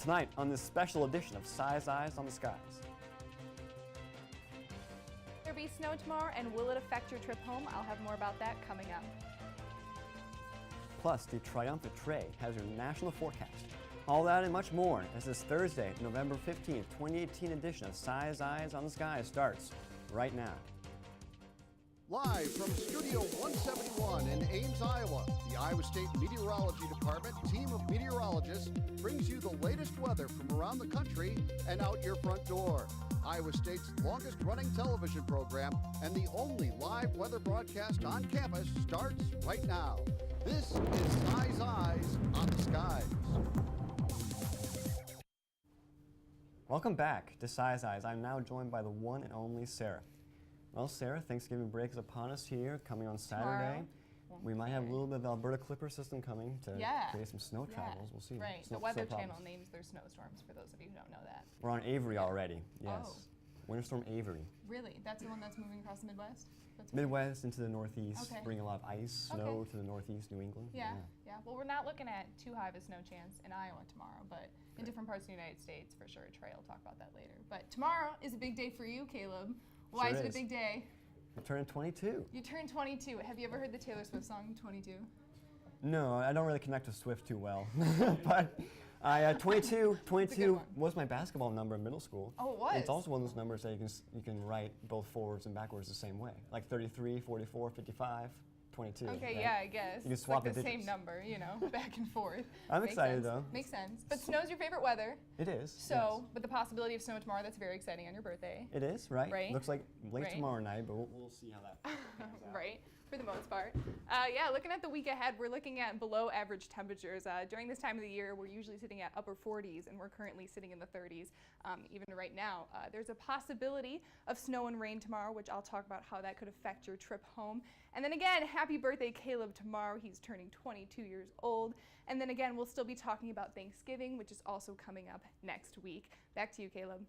Tonight on this special edition of Si's Eyes on the Skies. Will there be snow tomorrow, and will it affect your trip home? I'll have more about that coming up. Plus, the triumphant Trey has your national forecast. All that and much more as this Thursday, November 15th, 2018 edition of Si's Eyes on the Skies starts right now. Live from Studio 171 in Ames, Iowa, the Iowa State Meteorology Department team of meteorologists brings you the latest weather from around the country and out your front door. Iowa State's longest running television program and the only live weather broadcast on campus starts right now. This is Si's Eyes on the Skies. Welcome back to Si's Eyes. I'm now joined by the one and only Sara. Well, Sara, Thanksgiving break is upon us here, coming on Saturday. We might have a little bit of the Alberta Clipper system coming to create some snow travels. We'll see. Right. The Weather Channel names their snowstorms, for those of you who don't know that. We're on Avery already, yes. Winter Storm Avery. Really? That's the one that's moving across the Midwest? Midwest into the Northeast, bringing a lot of ice, snow to the Northeast, New England. Yeah. Well, we're not looking at too high of a snow chance in Iowa tomorrow, but in different parts of the United States, for sure. Trey will talk about that later. But tomorrow is a big day for you, Caleb. Why is it a big day? I turned 22. You turned 22. Have you ever heard the Taylor Swift song, 22? No, I don't really connect with Swift too well. But 22 was my basketball number in middle school. Oh, it was? It's also one of those numbers that you can write both forwards and backwards the same way. Like 33, 44, 55. 22. Okay, right? yeah, I guess. You can swap it's like the digits. same number, you know, back and forth. I'm excited though. Makes sense. But snow's your favorite weather. It is. So, with the possibility of snow tomorrow, that's very exciting on your birthday. It is, right? Looks like late Right. tomorrow night, but we'll see how that goes out. Right, for the most part. Looking at the week ahead, we're looking at below average temperatures. During this time of the year, we're usually sitting at upper 40s, and we're currently sitting in the 30s. Even right now, there's a possibility of snow and rain tomorrow, which I'll talk about how that could affect your trip home. And then again, happy birthday, Caleb, tomorrow. He's turning 22 years old. And then again, we'll still be talking about Thanksgiving, which is also coming up next week. Back to you, Caleb.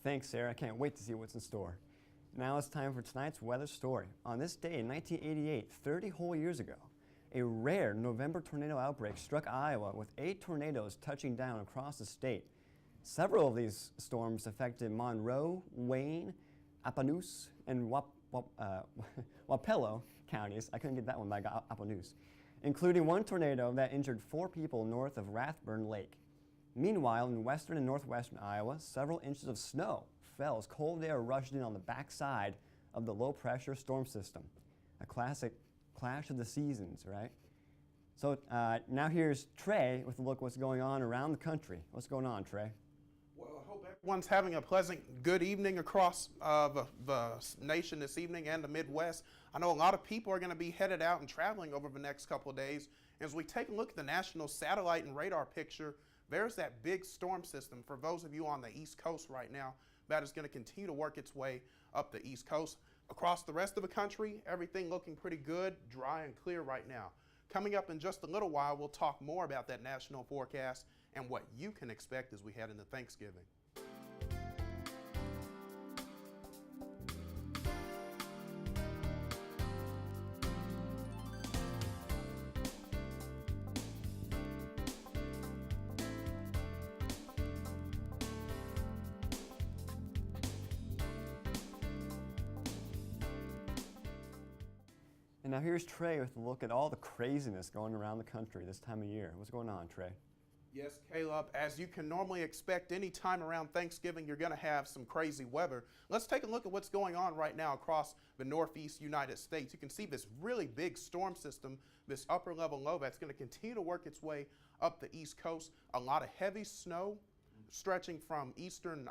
Thanks, Sara. I can't wait to see what's in store. Now it's time for tonight's weather story. On this day in 1988, 30 whole years ago, a rare November tornado outbreak struck Iowa with 8 tornadoes touching down across the state. Several of these storms affected Monroe, Wayne, Appanoose, and Wapello counties. I couldn't get that one, but I got Appanoose, including one tornado that injured 4 people north of Rathburn Lake. Meanwhile, in western and northwestern Iowa, several inches of snow fell as cold air rushed in on the backside of the low-pressure storm system. A classic clash of the seasons, right? So now here's Trey with a look at what's going on around the country. What's going on, Trey? Well, I hope everyone's having a pleasant good evening across the nation this evening and the Midwest. I know a lot of people are going to be headed out and traveling over the next couple of days. As we take a look at the national satellite and radar picture, there's that big storm system for those of you on the East Coast right now that is going to continue to work its way up the East Coast. Across the rest of the country, everything looking pretty good, dry and clear right now. Coming up in just a little while, we'll talk more about that national forecast and what you can expect as we head into Thanksgiving. And now here's Trey with a look at all the craziness going around the country this time of year. What's going on, Trey? Yes, Caleb, as you can normally expect any time around Thanksgiving, you're going to have some crazy weather. Let's take a look at what's going on right now across the Northeast United States. You can see this really big storm system, this upper level low that's going to continue to work its way up the East Coast. A lot of heavy snow stretching from eastern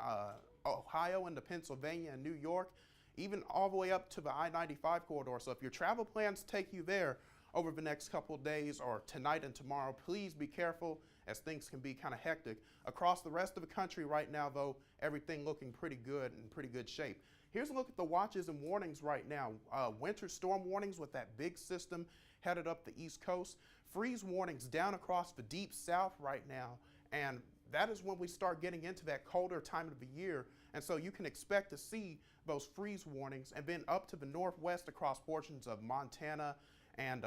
Ohio into Pennsylvania and New York, even all the way up to the I-95 corridor. So if your travel plans take you there over the next couple of days or tonight and tomorrow, please be careful as things can be kind of hectic. Across the rest of the country right now, though, everything looking pretty good and pretty good shape. Here's a look at the watches and warnings right now. Winter storm warnings with that big system headed up the East Coast. Freeze warnings down across the deep south right now. And that is when we start getting into that colder time of the year. And so you can expect to see those freeze warnings, and then up to the northwest across portions of Montana and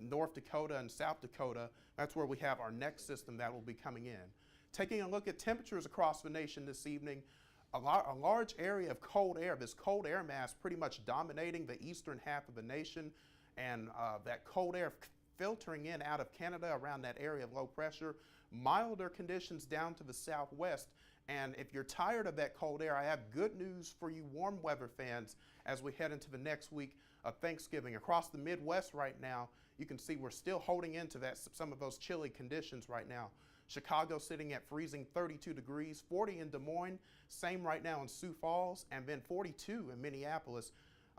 North Dakota and South Dakota. That's where we have our next system that will be coming in. Taking a look at temperatures across the nation this evening, a large area of cold air, this cold air mass pretty much dominating the eastern half of the nation, and that cold air filtering in out of Canada around that area of low pressure, milder conditions down to the southwest. And if you're tired of that cold air, I have good news for you warm weather fans as we head into the next week of Thanksgiving. Across the Midwest right now, you can see we're still holding into some of those chilly conditions right now. Chicago sitting at freezing 32 degrees, 40 in Des Moines, same right now in Sioux Falls, and then 42 in Minneapolis.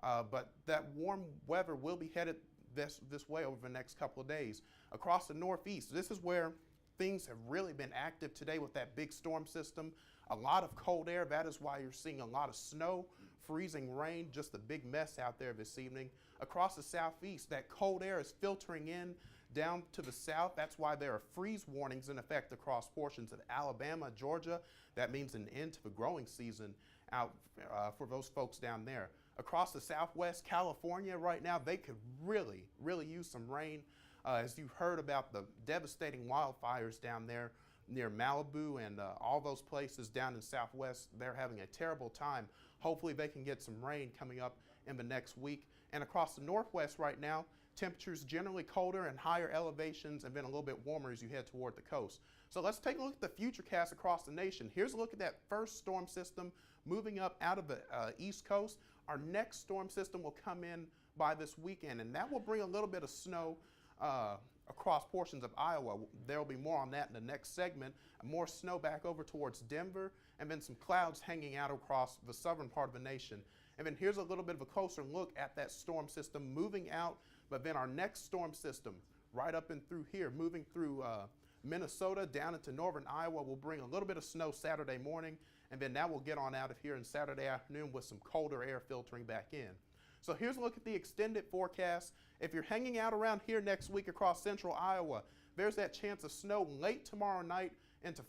But that warm weather will be headed this way over the next couple of days. Across the Northeast, this is where things have really been active today with that big storm system. A lot of cold air, that is why you're seeing a lot of snow, freezing rain, just a big mess out there this evening. Across the Southeast, that cold air is filtering in down to the south. That's why there are freeze warnings in effect across portions of Alabama, Georgia. That means an end to the growing season out for those folks down there. Across the Southwest, California right now, they could really use some rain. As you've heard about the devastating wildfires down there near Malibu and all those places down in Southwest, they're having a terrible time. Hopefully they can get some rain coming up in the next week. And across the Northwest right now, temperatures generally colder and higher elevations, and then a little bit warmer as you head toward the coast. So let's take a look at the futurecast across the nation. Here's a look at that first storm system moving up out of the East Coast. Our next storm system will come in by this weekend, and that will bring a little bit of snow across portions of Iowa. There will be more on that in the next segment. More snow back over towards Denver, and then some clouds hanging out across the southern part of the nation. And then here's a little bit of a closer look at that storm system moving out, but then our next storm system right up and through here, moving through Minnesota down into northern Iowa, will bring a little bit of snow Saturday morning, and then that will get on out of here in Saturday afternoon with some colder air filtering back in. So here's a look at the extended forecast. If you're hanging out around here next week across central Iowa, there's that chance of snow late tomorrow night into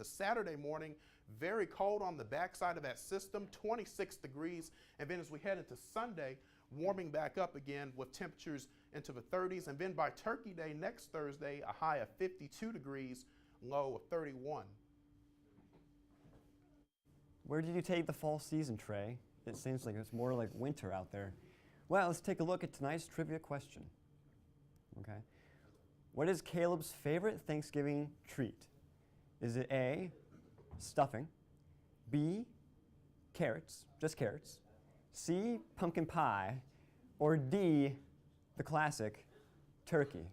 Saturday morning. Very cold on the backside of that system, 26 degrees. And then as we head into Sunday, warming back up again with temperatures into the 30s. And then by Turkey Day next Thursday, a high of 52 degrees, low of 31. Where did you take the fall season, Trey? It seems like it's more like winter out there. Well, let's take a look at tonight's trivia question. Okay. What is Caleb's favorite Thanksgiving treat? Is it A, stuffing, B, carrots, just carrots, C, pumpkin pie, or D, the classic, turkey?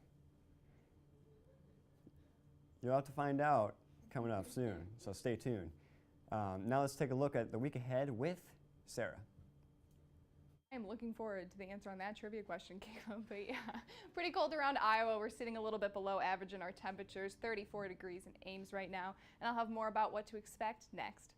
You'll have to find out coming up soon, so stay tuned. Now let's take a look at the week ahead with Sara. I'm looking forward to the answer on that trivia question, Caleb. But yeah, pretty cold around Iowa. We're sitting a little bit below average in our temperatures, 34 degrees in Ames right now. And I'll have more about what to expect next.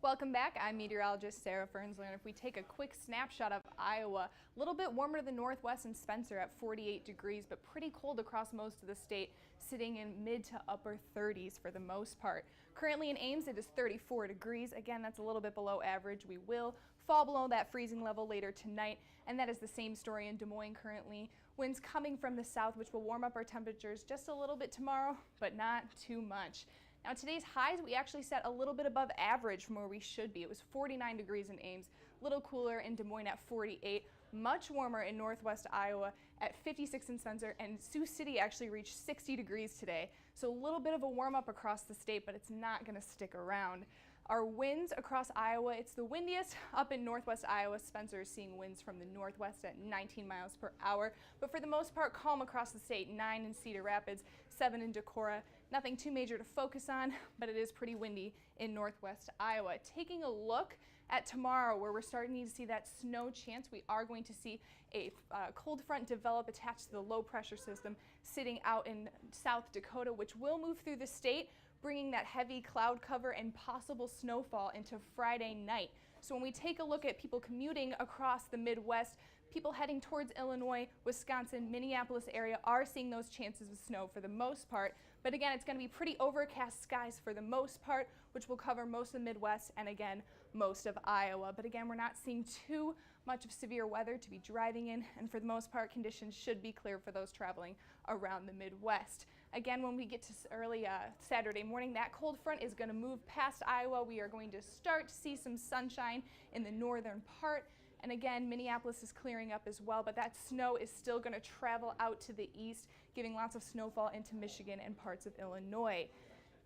Welcome back. I'm meteorologist Sara Foernssler, and if we take a quick snapshot of Iowa, a little bit warmer to the northwest in Spencer at 48 degrees, but pretty cold across most of the state, sitting in mid to upper 30s for the most part. Currently in Ames, it is 34 degrees. Again, that's a little bit below average. We will fall below that freezing level later tonight, and that is the same story in Des Moines currently. Winds coming from the south, which will warm up our temperatures just a little bit tomorrow, but not too much. Now today's highs, we actually set a little bit above average from where we should be. It was 49 degrees in Ames, a little cooler in Des Moines at 48, much warmer in northwest Iowa at 56 in Spencer, and Sioux City actually reached 60 degrees today. So a little bit of a warm up across the state, but it's not going to stick around. Our winds across Iowa, it's the windiest up in northwest Iowa. Spencer is seeing winds from the northwest at 19 miles per hour, but for the most part calm across the state, 9 in Cedar Rapids, 7 in Decorah. Nothing too major to focus on, but it is pretty windy in northwest Iowa. Taking a look at tomorrow, where we're starting to see that snow chance, we are going to see a cold front develop attached to the low pressure system sitting out in South Dakota, which will move through the state, bringing that heavy cloud cover and possible snowfall into Friday night. So when we take a look at people commuting across the Midwest, people heading towards Illinois, Wisconsin, Minneapolis area are seeing those chances of snow for the most part. But again, it's going to be pretty overcast skies for the most part, which will cover most of the Midwest and again, most of Iowa. But again, we're not seeing too much of severe weather to be driving in, and for the most part, conditions should be clear for those traveling around the Midwest. Again, when we get to early Saturday morning, that cold front is going to move past Iowa. We are going to start to see some sunshine in the northern part. And again, Minneapolis is clearing up as well, but that snow is still going to travel out to the east, giving lots of snowfall into Michigan and parts of Illinois.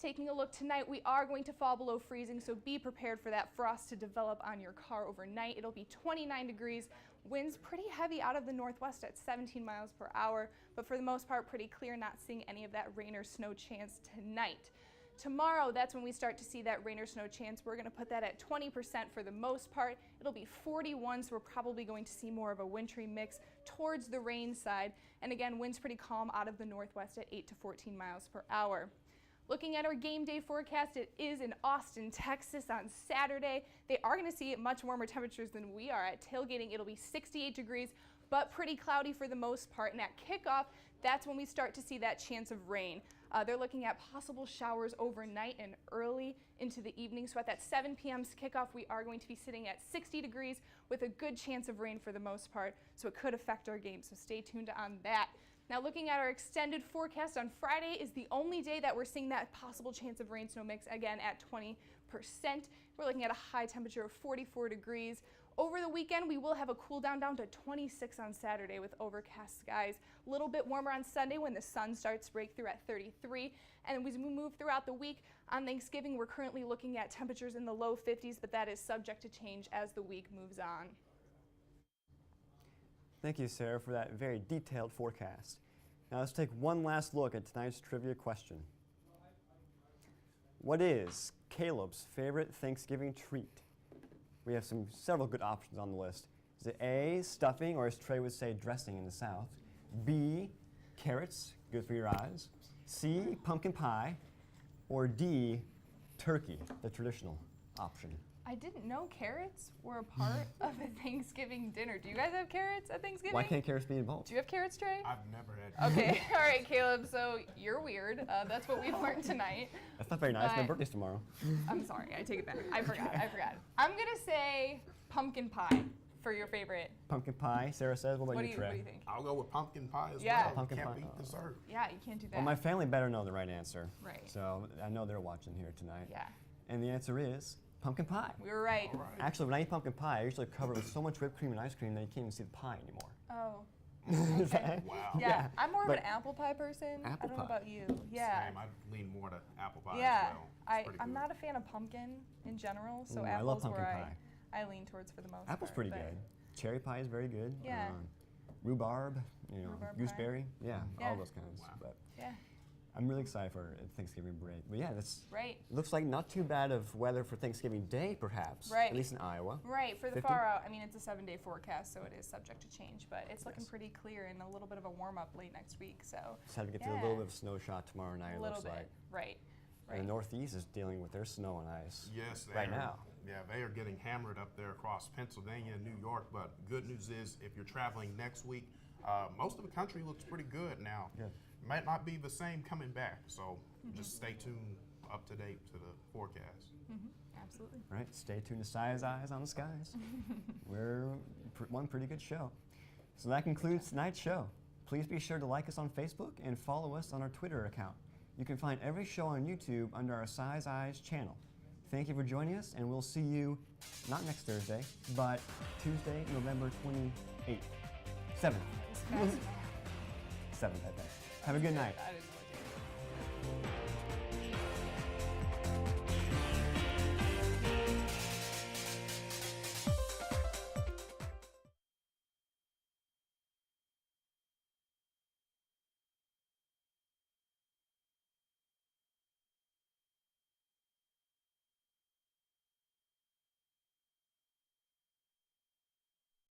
Taking a look tonight, we are going to fall below freezing, so be prepared for that frost to develop on your car overnight. It'll be 29 degrees, winds pretty heavy out of the northwest at 17 miles per hour, but for the most part pretty clear, not seeing any of that rain or snow chance tonight. Tomorrow, that's when we start to see that rain or snow chance. We're going to put that at 20% for the most part. It'll be 41, so we're probably going to see more of a wintry mix towards the rain side. And again, winds pretty calm out of the northwest at 8 to 14 miles per hour. Looking at our game day forecast, it is in Austin, Texas on Saturday. They are going to see much warmer temperatures than we are. At tailgating, it'll be 68 degrees, but pretty cloudy for the most part. And at kickoff, that's when we start to see that chance of rain. They're looking at possible showers overnight and early into the evening. So at that 7 p.m. kickoff, we are going to be sitting at 60 degrees with a good chance of rain for the most part. So it could affect our game. So stay tuned on that. Now looking at our extended forecast, on Friday is the only day that we're seeing that possible chance of rain snow mix, again at 20%. We're looking at a high temperature of 44 degrees. Over the weekend, we will have a cool down to 26 on Saturday with overcast skies. A little bit warmer on Sunday when the sun starts to break through at 33. And as we move throughout the week, on Thanksgiving, we're currently looking at temperatures in the low 50s, but that is subject to change as the week moves on. Thank you, Sarah, for that very detailed forecast. Now let's take one last look at tonight's trivia question. What is Caleb's favorite Thanksgiving treat? We have several good options on the list. Is it A, stuffing, or as Trey would say, dressing in the South? B, carrots, good for your eyes? C, pumpkin pie? Or D, turkey, the traditional option? I didn't know carrots were a part of a Thanksgiving dinner. Do you guys have carrots at Thanksgiving? Why can't carrots be involved? Do you have carrots, Trey? I've never had. Okay, all right, Caleb, so you're weird. That's what we've learned tonight. That's not very nice. My But- birthday's tomorrow. I'm sorry, I take it back. I forgot. I'm gonna say pumpkin pie for your favorite. Pumpkin pie, Sarah says. What about What do you, you Trey? think? I'll go with pumpkin pie as Yeah. well. Pumpkin Can't pie. beat dessert. Yeah, you can't do that. Well, my family better know the right answer. Right. So I know they're watching here tonight. Yeah, And the answer is pumpkin pie. we were right. All right. Actually, when I eat pumpkin pie, I usually cover it with so much whipped cream and ice cream that you can't even see the pie anymore. Oh. Is that- Wow. Yeah, I'm more of but an apple pie person. I apple don't know pie. about you. Yeah. Same. I lean more to apple pie Yeah. as well. It's pretty I'm good. not a fan of pumpkin in general, so Ooh, I apples love pumpkin where pie. I lean towards for the most Apple's part, pretty but- good. Cherry pie is very good. Yeah. Rhubarb, Rhubarb pie. gooseberry. Yeah, Yeah. all those kinds. Wow. But Yeah, I'm really excited for Thanksgiving break. But yeah, that's right. looks like not too bad of weather for Thanksgiving Day, perhaps. Right. At least in Iowa. Right, for the 50? far out, I mean, it's a 7-day forecast, so it is subject to change, but it's looking Yes. pretty clear and a little bit of a warm-up late next week, so Just had to get through a Yeah. little bit of snow shot tomorrow night. a It little looks bit. like. Right, And the Northeast is dealing with their snow and ice. Yes, they right are. now. Yeah, they are getting hammered up there across Pennsylvania and New York. But good news is, if you're traveling next week, most of the country looks pretty good now. Good. Might not be the same coming back, so just stay tuned, up to date to the forecast. Absolutely. All right, stay tuned to Si's Eyes on the Skies. We're one pretty good show. So that concludes tonight's show. Please be sure to like us on Facebook and follow us on our Twitter account. You can find every show on YouTube under our Si's Eyes channel. Thank you for joining us, and we'll see you not next Thursday, but Tuesday, November 28th. 7th. 7th, I think. Have a good night. I didn't